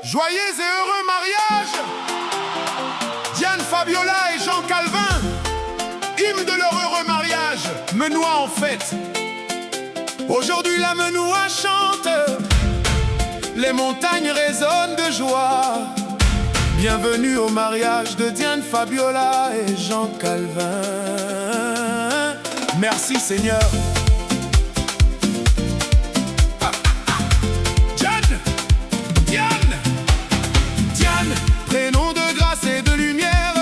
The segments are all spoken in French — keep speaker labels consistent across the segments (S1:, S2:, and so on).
S1: Joyeux et heureux mariage, Diane Fabiola et Jean Calvin. Hymne de leur heureux mariage, Menois en fête. Aujourd'hui la Menois chante, les montagnes résonnent de joie. Bienvenue au mariage de Diane Fabiola et Jean Calvin. Merci Seigneur. Prénom de grâce et de lumière,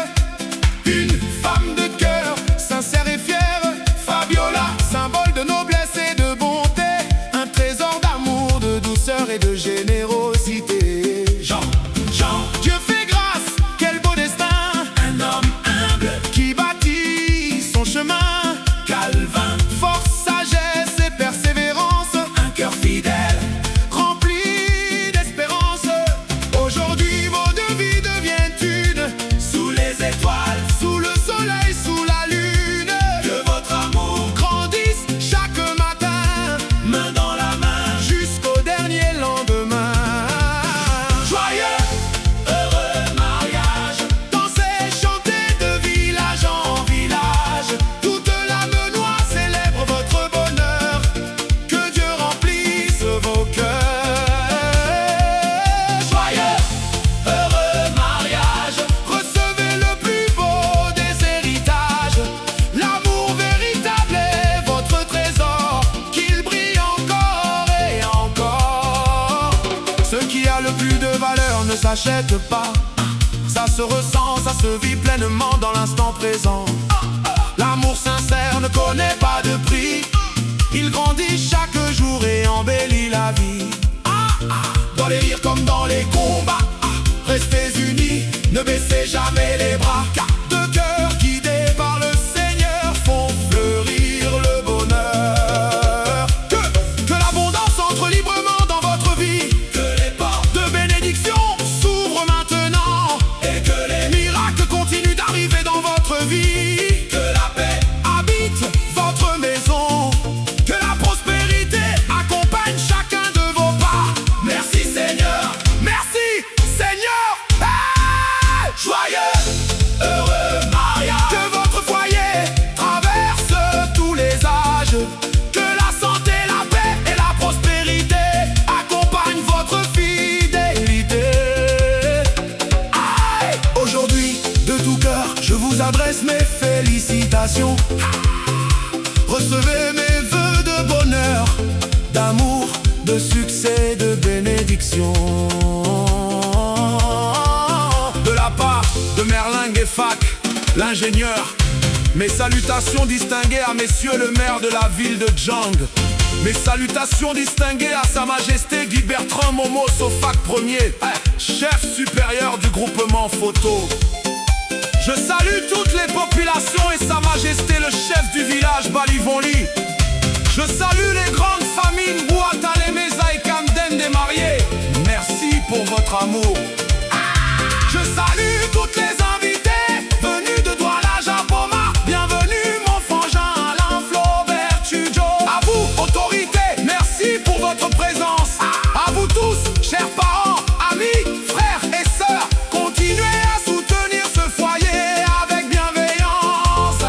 S1: une femme de cœur, sincère et fière. Fabiola, symbole de noblesse et de bonté, un trésor d'amour, de douceur et de générosité. Jean, Dieu fait grâce, quel beau destin. Un homme humble qui bâtit son chemin. Calvin, force, sagesse et persévérance, un cœur fidèle rempli d'espérance. Aujourd'hui vos deux vies deviennent une, sous les étoiles, sous le soleil, sous la lune. Que votre amour grandisse chaque matin, main dans la main, jusqu'au dernier lendemain. Joyeux, heureux mariage, dansez, chantez de village en village. Toute la Menois célèbre votre bonheur, que Dieu remplisse vos cœurs. Joyeux, heureux mariage, recevez le plus beau des héritages. L'amour véritable est votre trésor, qu'il brille encore et encore. Ce qui a le plus de valeur ne s'achète pas, ça se ressent, ça se vit pleinement dans l'instant présent. L'amour sincère ne connaît pas de prix, il grandit chaque jour et embellit la vie. Dans les rires comme dans les combats, restez unis, ne baissez jamais les bras. Car deux cœurs guidés par le Seigneur font fleurir le bonheur. Que l'abondance entre librement dans votre vie, que les portes de bénédiction s'ouvrent maintenant, et que les miracles continuent d'arriver dans votre vie. Que la paix habite votre maison, que la prospérité accompagne chacun de vos pas. Merci Seigneur, merci Seigneur. Hey! Joyeux, heureux mariage, que votre foyer traverse tous les âges, que la santé, la paix et la prospérité accompagnent votre fidélité. Aïe! Aujourd'hui, de tout cœur, je vous adresse mes félicitations. Recevez mes vœux de bonheur, d'amour, de succès, de bénédiction. De la part de Merlingue et Fac, l'ingénieur, mes salutations distinguées à messieurs le maire de la ville de Djang. Mes salutations distinguées à sa majesté Guy Bertrand Momo Sofac Ier, chef supérieur du groupement photo. Je salue toutes les populations et sa majesté le chef du village Balivonli. Je salue les grandes familles Bouatale, Meza et Camden des mariés. Merci pour votre amour. Je salue toutes les invités venus de Douala, Japoma. Bienvenue mon frangin Alain Flaubert Tudjo. À vous, autorité, merci pour votre présence. À vous tous, chers parents, amis, frères et sœurs, continuez à soutenir ce foyer avec bienveillance.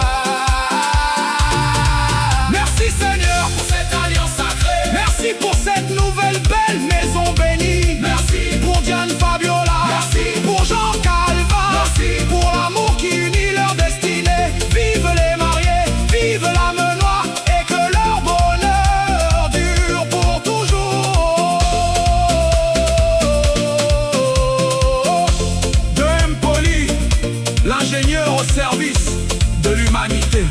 S1: Merci Seigneur pour cette alliance sacrée. Merci pour cette nouvelle belle maison bénie. Merci pour Diane Fabiola. Merci pour Jean Calvin. Merci pour l'amour qui unit leur destinée. Vive les mariés, vive la Menois, et que leur bonheur dure pour toujours. De M. Poli, l'ingénieur au service de l'humanité.